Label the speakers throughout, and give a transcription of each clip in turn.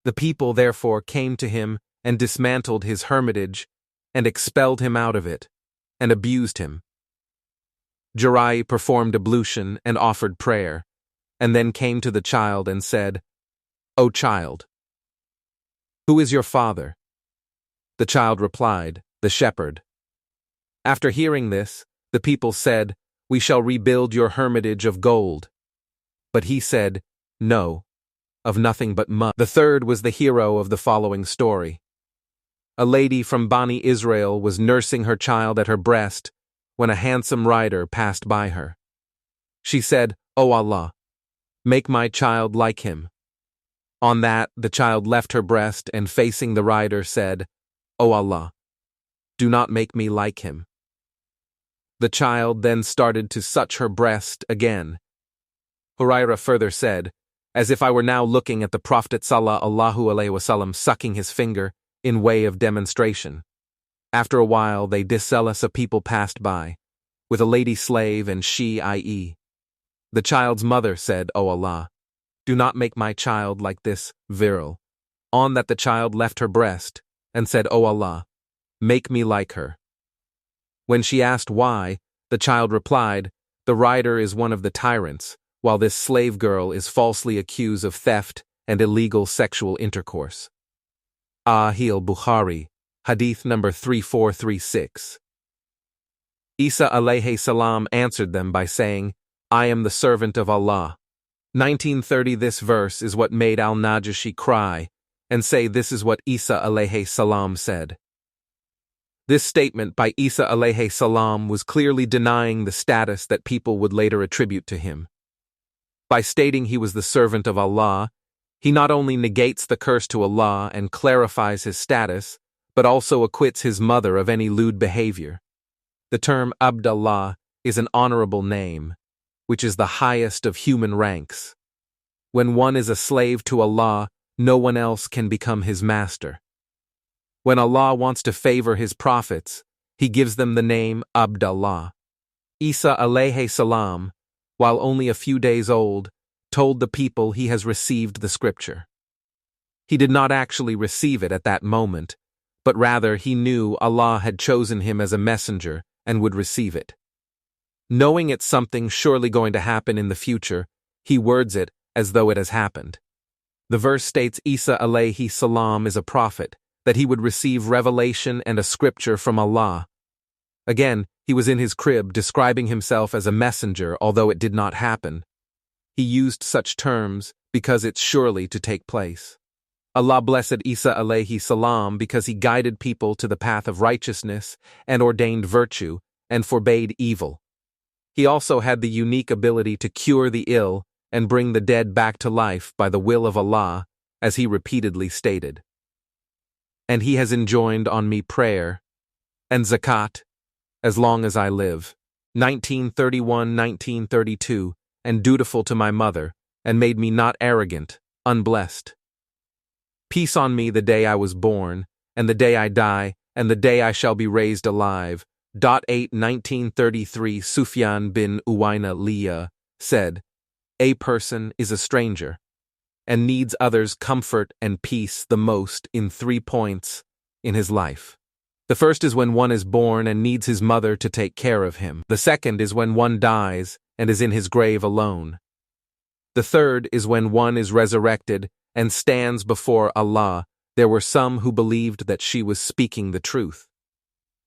Speaker 1: The people therefore came to him and dismantled his hermitage and expelled him out of it and abused him. Jirai performed ablution and offered prayer, and then came to the child and said, "O child, who is your father?" The child replied, "The shepherd." After hearing this, the people said, "We shall rebuild your hermitage of gold." But he said, "No, of nothing but mud." The third was the hero of the following story. A lady from Bani Israel was nursing her child at her breast when a handsome rider passed by her. She said, "O Allah, make my child like him." On that, the child left her breast and facing the rider said, "O Allah, do not make me like him." The child then started to such her breast again. Hurairah further said, "As if I were now looking at the Prophet sallallahu alaihi wasallam sucking his finger in way of demonstration." After a while, they diszealous a people passed by, with a lady slave and she, i.e. The child's mother said, "O Allah, do not make my child like this virile." On that the child left her breast and said, "O Allah, make me like her." When she asked why, the child replied, "The rider is one of the tyrants, while this slave girl is falsely accused of theft and illegal sexual intercourse." Sahih Bukhari, Hadith number 3436. Isa alayhi salam answered them by saying, "I am the servant of Allah." 1930. This verse is what made al-Najashi cry and say this is what Isa alayhi salam said. This statement by Isa alayhi salam was clearly denying the status that people would later attribute to him. By stating he was the servant of Allah, he not only negates the curse to Allah and clarifies his status, but also acquits his mother of any lewd behavior. The term Abdullah is an honorable name, which is the highest of human ranks. When one is a slave to Allah, no one else can become his master. When Allah wants to favor his prophets, he gives them the name Abdullah. Isa alayhi salam, while only a few days old, told the people he has received the scripture. He did not actually receive it at that moment, but rather he knew Allah had chosen him as a messenger and would receive it. Knowing it's something surely going to happen in the future, he words it as though it has happened. The verse states Isa alayhi salam is a prophet, that he would receive revelation and a scripture from Allah. Again, he was in his crib describing himself as a messenger, although it did not happen. He used such terms because it's surely to take place. Allah blessed Isa alayhi salam because he guided people to the path of righteousness and ordained virtue and forbade evil. He also had the unique ability to cure the ill and bring the dead back to life by the will of Allah, as he repeatedly stated. And he has enjoined on me prayer and zakat as long as I live. 1931-1932, and dutiful to my mother, and made me not arrogant, unblessed. Peace on me the day I was born, and the day I die, and the day I shall be raised alive. 1933. Sufyan bin Uwayna Liya said, "A person is a stranger, and needs others' comfort and peace the most in 3 points in his life. The first is when one is born and needs his mother to take care of him. The second is when one dies and is in his grave alone. The third is when one is resurrected and stands before Allah. There were some who believed that she was speaking the truth.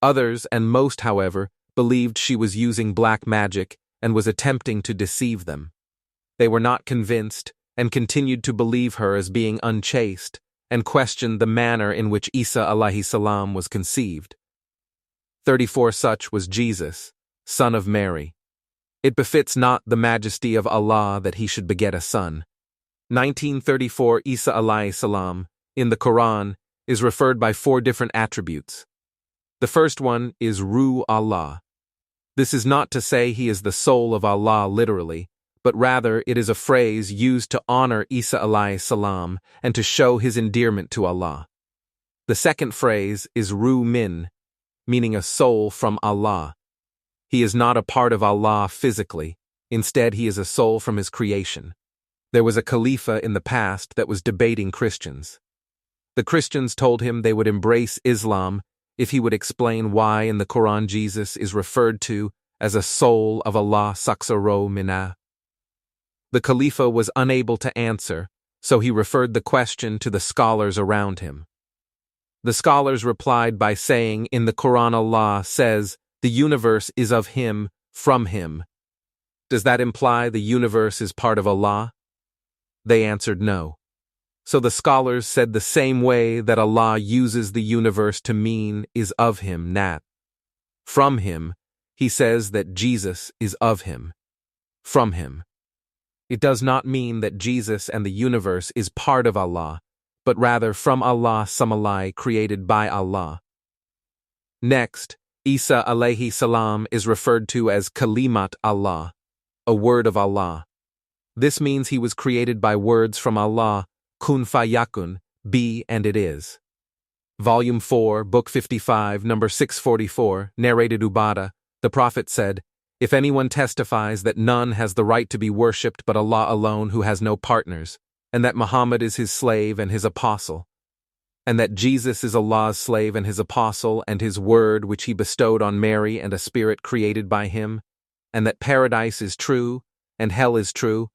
Speaker 1: Others, and most, however, believed she was using black magic and was attempting to deceive them. They were not convinced and continued to believe her as being unchaste, and questioned the manner in which Isa alayhi salam was conceived. 34. Such was Jesus, son of Mary. It befits not the majesty of Allah that he should beget a son. 1934. Isa alayhi salam, in the Quran, is referred by 4 different attributes. The first one is Ruh Allah. This is not to say he is the soul of Allah literally, but rather it is a phrase used to honor Isa alayhi salam and to show his endearment to Allah. The second phrase is Ruh Min, meaning a soul from Allah. He is not a part of Allah physically, instead he is a soul from his creation. There was a Khalifa in the past that was debating Christians. The Christians told him they would embrace Islam if he would explain why in the Quran Jesus is referred to as a soul of Allah Saksaro Minna. The Khalifa was unable to answer, so he referred the question to the scholars around him. The scholars replied by saying, in the Quran Allah says, the universe is of Him, from Him. Does that imply the universe is part of Allah? They answered no. So the scholars said the same way that Allah uses the universe to mean is of Him, nat. From Him, He says that Jesus is of Him. From Him. It does not mean that Jesus and the universe is part of Allah, but rather from Allah Samalai created by Allah. Next, Isa alayhi salam is referred to as Kalimat Allah, a word of Allah. This means he was created by words from Allah, kun fayakun, be and it is. Volume 4, Book 55, number 644, narrated Ubadah, the Prophet said, if anyone testifies that none has the right to be worshipped but Allah alone who has no partners, and that Muhammad is his slave and his apostle, and that Jesus is Allah's slave and his apostle and his word which he bestowed on Mary and a spirit created by him, and that paradise is true and hell is true,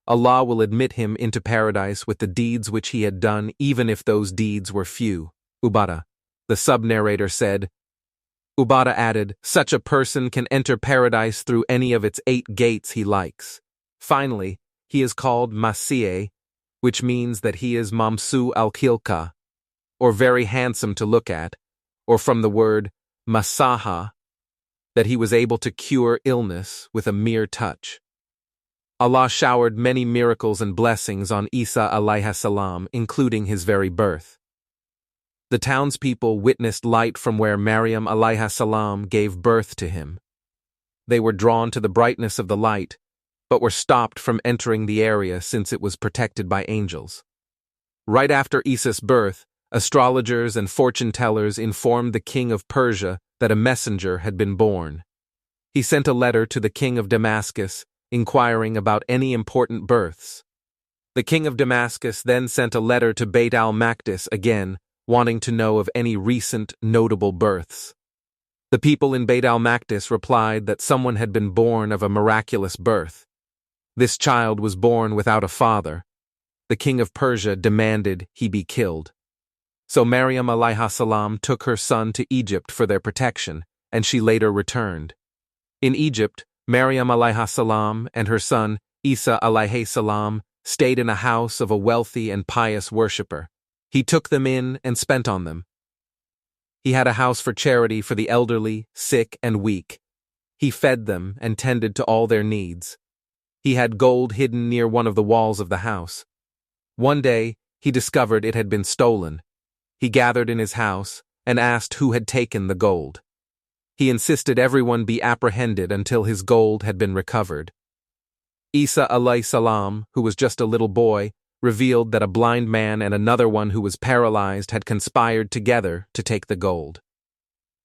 Speaker 1: Allah will admit him into paradise with the deeds which he had done even if those deeds were few. Ubadah. The sub-narrator said, Ubadah added, such a person can enter paradise through any of its 8 gates he likes. Finally, he is called Masih, which means that he is Mamsu al-Khilqa, or very handsome to look at, or from the word Masaha, that he was able to cure illness with a mere touch. Allah showered many miracles and blessings on Isa alayhi salam, including his very birth. The townspeople witnessed light from where Maryam alayhi salam gave birth to him. They were drawn to the brightness of the light, but were stopped from entering the area since it was protected by angels. Right after Isa's birth, astrologers and fortune-tellers informed the king of Persia that a messenger had been born. He sent a letter to the king of Damascus, inquiring about any important births. The king of Damascus then sent a letter to Bayt al-Maqdis again, wanting to know of any recent notable births. The people in Bayt al-Maqdis replied that someone had been born of a miraculous birth. This child was born without a father. The king of Persia demanded he be killed. So Maryam alayhi salam took her son to Egypt for their protection, and she later returned. In Egypt, Maryam alayhi salam and her son, Isa alayhi salam, stayed in a house of a wealthy and pious worshipper. He took them in and spent on them. He had a house for charity for the elderly, sick, and weak. He fed them and tended to all their needs. He had gold hidden near one of the walls of the house. One day, he discovered it had been stolen. He gathered in his house and asked who had taken the gold. He insisted everyone be apprehended until his gold had been recovered. Isa alayhi salam, who was just a little boy, revealed that a blind man and another one who was paralyzed had conspired together to take the gold.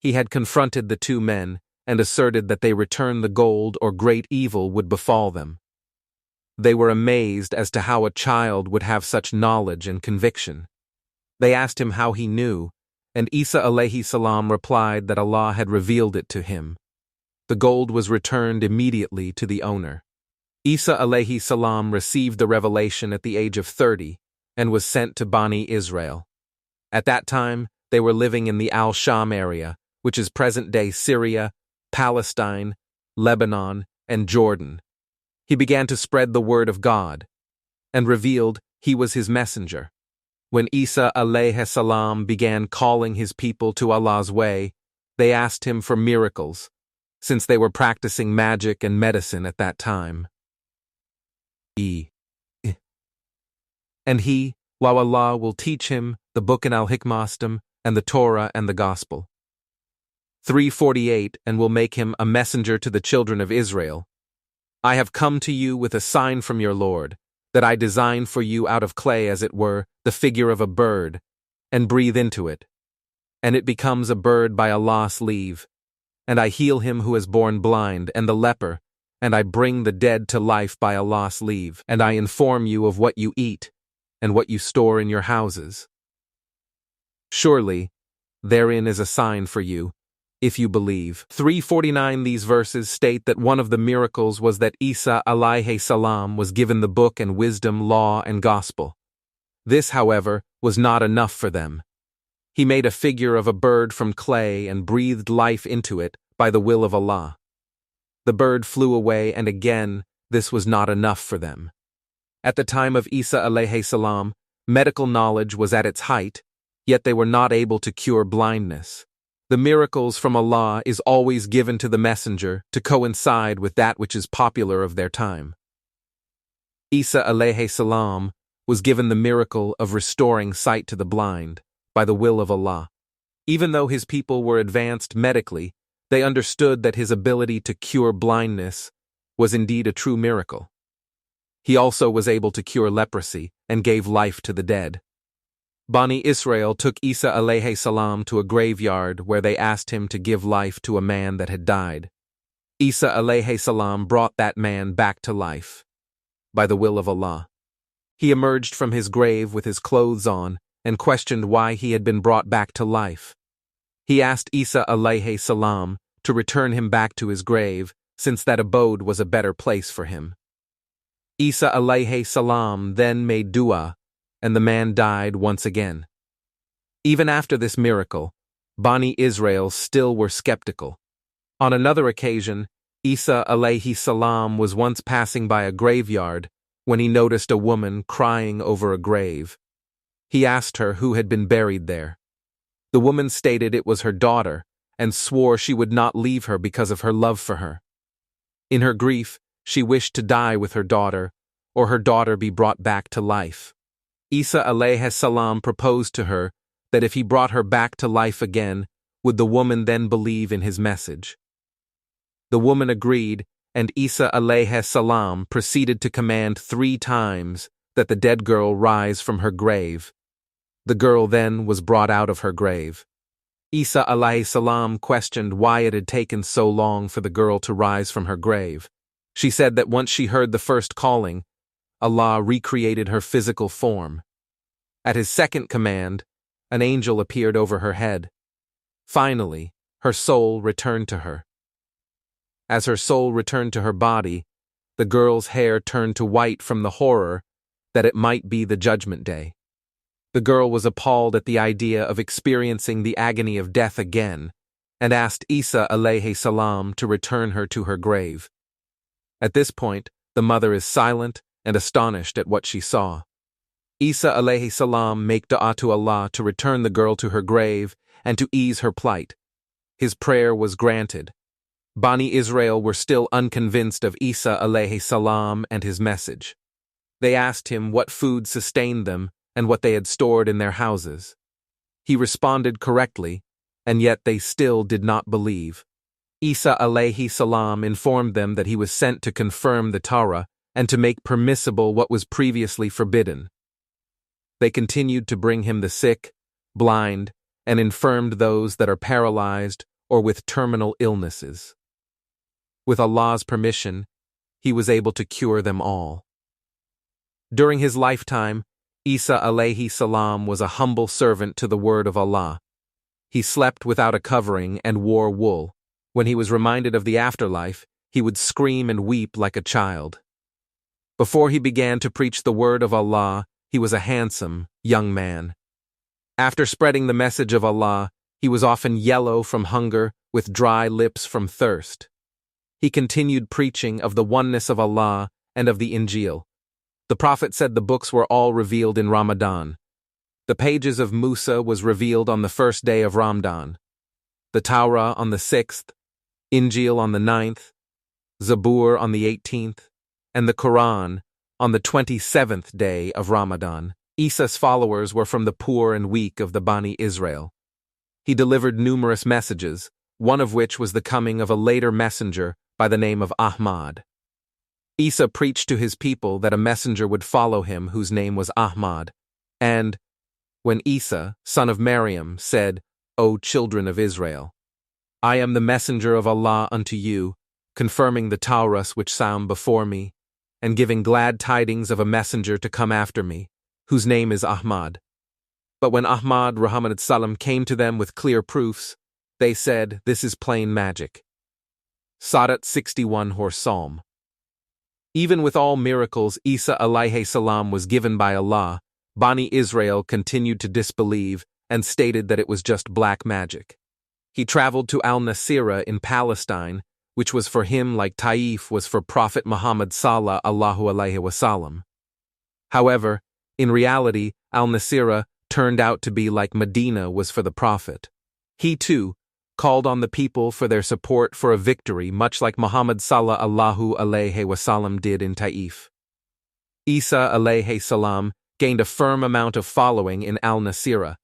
Speaker 1: He had confronted the 2 men and asserted that they return the gold or great evil would befall them. They were amazed as to how a child would have such knowledge and conviction. They asked him how he knew, and Isa alayhi salam replied that Allah had revealed it to him. The gold was returned immediately to the owner. Isa alayhi salam received the revelation at the age of 30 and was sent to Bani Israel. At that time, they were living in the Al-Sham area, which is present-day Syria, Palestine, Lebanon, and Jordan. He began to spread the word of God and revealed he was his messenger. When Isa alayhi salam began calling his people to Allah's way, they asked him for miracles, since they were practicing magic and medicine at that time. And he, while Allah will teach him the book in Al-Hikmastum and the Torah and the Gospel. 348, and will make him a messenger to the children of Israel. I have come to you with a sign from your Lord, that I design for you out of clay, as it were, the figure of a bird, and breathe into it. And it becomes a bird by Allah's leave. And I heal him who is born blind, and the leper, and I bring the dead to life by Allah's leave, and I inform you of what you eat, and what you store in your houses. Surely, therein is a sign for you, if you believe. 349 These verses state that one of the miracles was that Isa alayhi salam was given the book and wisdom, law and gospel. This, however, was not enough for them. He made a figure of a bird from clay and breathed life into it by the will of Allah. The bird flew away, and again, this was not enough for them. At the time of Isa alayhi salam, medical knowledge was at its height, yet they were not able to cure blindness. The miracles from Allah is always given to the messenger to coincide with that which is popular of their time. Isa alayhi salam was given the miracle of restoring sight to the blind by the will of Allah. Even though his people were advanced medically, they understood that his ability to cure blindness was indeed a true miracle. He also was able to cure leprosy and gave life to the dead. Bani Israel took Isa alayhi salam to a graveyard where they asked him to give life to a man that had died. Isa alayhi salam brought that man back to life by the will of Allah. He emerged from his grave with his clothes on and questioned why he had been brought back to life. He asked Isa alayhi salam to return him back to his grave, since that abode was a better place for him. Isa alayhi salam then made dua, and the man died once again. Even after this miracle, Bani Israel still were skeptical. On another occasion, Isa alayhi salam was once passing by a graveyard when he noticed a woman crying over a grave. He asked her who had been buried there. The woman stated it was her daughter and swore she would not leave her because of her love for her. In her grief, she wished to die with her daughter, or her daughter be brought back to life. Isa alayhi salam proposed to her that if he brought her back to life again, would the woman then believe in his message. The woman agreed, and Isa alayhi salam proceeded to command 3 times that the dead girl rise from her grave. The girl then was brought out of her grave. Isa alayhi salam questioned why it had taken so long for the girl to rise from her grave. She said that once she heard the first calling, Allah recreated her physical form. At his second command, an angel appeared over her head. Finally, her soul returned to her. As her soul returned to her body, the girl's hair turned to white from the horror that it might be the judgment day. The girl was appalled at the idea of experiencing the agony of death again, and asked Isa alayhi salam to return her to her grave. At this point, the mother is silent and astonished at what she saw. Isa alayhi salam made dua to Allah to return the girl to her grave and to ease her plight. His prayer was granted. Bani Israel were still unconvinced of Isa alayhi salam and his message. They asked him what food sustained them and what they had stored in their houses. He responded correctly, and yet they still did not believe. Isa alayhi salam informed them that he was sent to confirm the Torah and to make permissible what was previously forbidden. They continued to bring him the sick, blind, and infirmed, those that are paralyzed or with terminal illnesses. With Allah's permission, he was able to cure them all. During his lifetime, Isa alayhi salam was a humble servant to the word of Allah. He slept without a covering and wore wool. When he was reminded of the afterlife, he would scream and weep like a child. Before he began to preach the word of Allah, he was a handsome young man. After spreading the message of Allah, he was often yellow from hunger, with dry lips from thirst. He continued preaching of the oneness of Allah and of the Injil. The Prophet said the books were all revealed in Ramadan. The pages of Musa was revealed on the first day of Ramadan, the Torah on the 6th, Injil on the 9th, Zabur on the 18th, and the Quran on the 27th day of Ramadan. Isa's followers were from the poor and weak of the Bani Israel. He delivered numerous messages, one of which was the coming of a later messenger by the name of Ahmad. Isa preached to his people that a messenger would follow him whose name was Ahmad, and when Isa, son of Maryam, said, "O children of Israel, I am the messenger of Allah unto you, confirming the Taurus which sound before me, and giving glad tidings of a messenger to come after me, whose name is Ahmad. But when Ahmad Muhammad Salam came to them with clear proofs, they said, "This is plain magic." Sadat 61 Hor Psalm. Even with all miracles Isa alayhi salam was given by Allah, Bani Israel continued to disbelieve and stated that it was just black magic. He traveled to Al-Nasira in Palestine, which was for him like Taif was for Prophet Muhammad sallallahu alaihi wasallam. However, in reality, Al-Nasira turned out to be like Medina was for the Prophet. He too called on the people for their support for a victory, much like Muhammad sallallahu alaihi wasallam did in Taif. Isa alayhi salam gained a firm amount of following in Al-Nasira,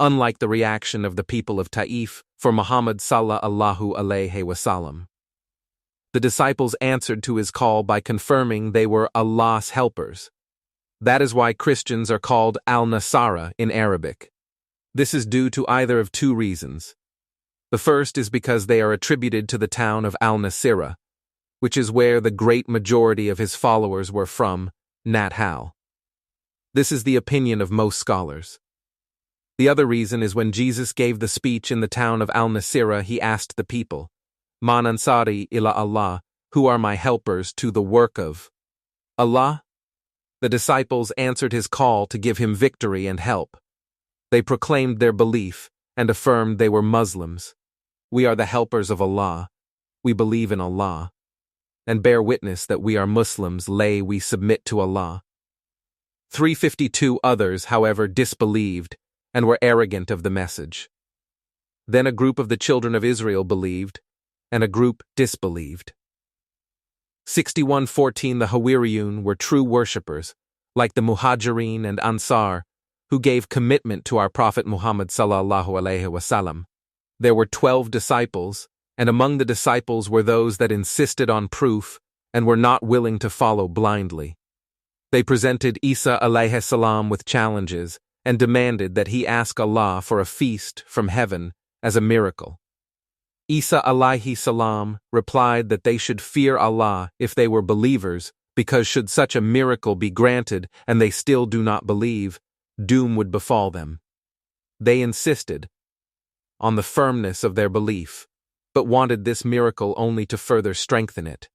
Speaker 1: unlike the reaction of the people of Taif for Muhammad sallallahu alaihi wasallam. The disciples answered to his call by confirming they were Allah's helpers. That is why Christians are called Al-Nasara in Arabic. This is due to either of two reasons. The first is because they are attributed to the town of Al-Nasira, which is where the great majority of his followers were from, Nat Hal. This is the opinion of most scholars. The other reason is when Jesus gave the speech in the town of Al-Nasira, he asked the people, "Man ansari ila Allah, who are my helpers to the work of Allah?" The disciples answered his call to give him victory and help. They proclaimed their belief and affirmed they were Muslims. "We are the helpers of Allah. We believe in Allah. And bear witness that we are Muslims, we submit to Allah." 352 others, however, disbelieved and were arrogant of the message. Then a group of the children of Israel believed, and a group disbelieved. 6114 The Hawariyun were true worshippers, like the Muhajirin and Ansar, who gave commitment to our Prophet Muhammad sallallahu alaihi wasallam. There were 12 disciples, and among the disciples were those that insisted on proof and were not willing to follow blindly. They presented Isa alayhi salam with challenges and demanded that he ask Allah for a feast from heaven as a miracle. Isa alayhi salam replied that they should fear Allah if they were believers, because should such a miracle be granted and they still do not believe, doom would befall them. They insisted on the firmness of their belief, but wanted this miracle only to further strengthen it.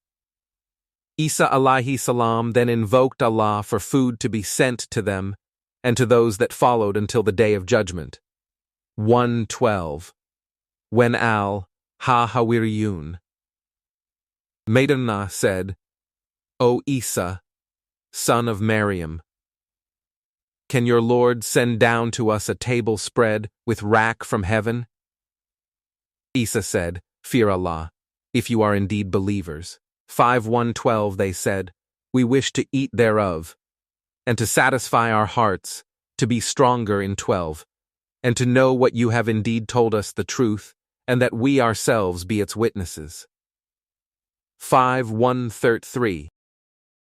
Speaker 1: Isa alayhi salam then invoked Allah for food to be sent to them and to those that followed until the day of judgment. 112. When Al-Hawariyun Madanah said, "O Isa, son of Maryam, can your Lord send down to us a table spread with rack from heaven?" Isa said, "Fear Allah, if you are indeed believers." 5112 They said, "We wish to eat thereof, and to satisfy our hearts, to be stronger in 12, and to know what you have indeed told us the truth, and that we ourselves be its witnesses." 5133